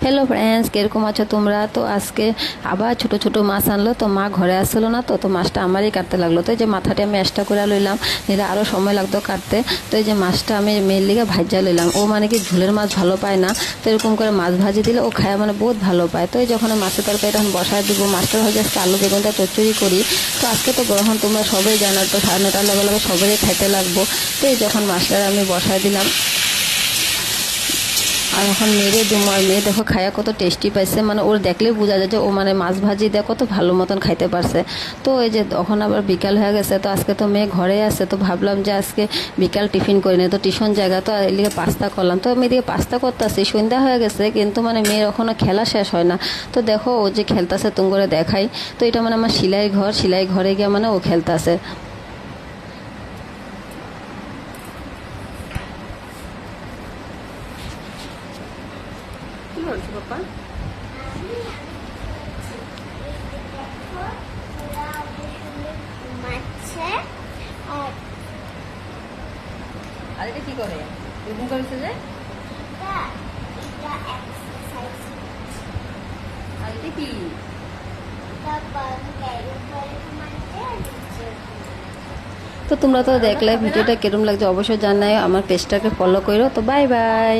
Hello friends, কিরকম আছো তোমরা? তো আজকে আবার ছোট ছোট মাছ আনলো, তো মা ঘরে আসলো না, তো মাছটা আমারই কাটতে লাগলো। তো এই যে মাথাটা আমি এক্সট্রা করে লইলাম, নিলে আরও সময় লাগতো কাটতে। তো এই যে মাছটা আমি মেয়ের লিগে ভাজা লইলাম। ও মানে কি ঝোলের মাছ ভালো পায় না, তো এরকম করে মাছ ভাজি দিলে ও খায়, মানে বহুত ভালো পায়। তো এই যখন মাছের তরকারি তখন বসায় দিব, মাছটা ভাজি আজকে আলু বেগুনটা চচ্চড়ি করি। তো আজকে তো গ্রহণ তোমরা সবাই জানো, তো 9:30 লগে লগে সবারই খাইতে লাগবো। তো এই যখন মাছটা আমি বসায় দিলাম আর এখন মেরে দুমো, আর মেয়ে দেখো খায়া কত টেস্টি পাইছে, মানে ওর দেখলেই বোঝা যায় যে ও মানে মাছ ভাজি দিয়ে কত ভালো মতন খাইতে পারছে। তো এই যে তখন আবার বিকাল হয়ে গেছে, তো আজকে তো মেয়ে ঘরে আছে, তো ভাবলাম যে আজকে বিকাল টিফিন করি না, তো টিউশন জায়গা তো এদিকে পাস্তা করলাম। তো আমি এদিকে পাস্তা করতেছি, সন্ধ্যা হয়ে গেছে কিন্তু মানে মেয়ের এখনও খেলা শেষ হয় না। তো দেখো ও যে খেলতেছে তুম করে দেখাই, তো এটা মানে আমার সেলাই ঘরে গিয়ে মানে ও খেলতেছে। কি বলছো পাপা? ঘুমাচ্ছে আর আর এটা কি করে এরকম করেছে যে? এটা এটা এক্সারসাইজ আর এটা কি? এটা করে ঘুমাচ্ছে আর নিচে তো তোমরা তো দেখলে ভিডিওটা কিরম লাগছে অবশ্যই জানাই, আমার পেজটাকে ফলো করো। তো বাই বাই।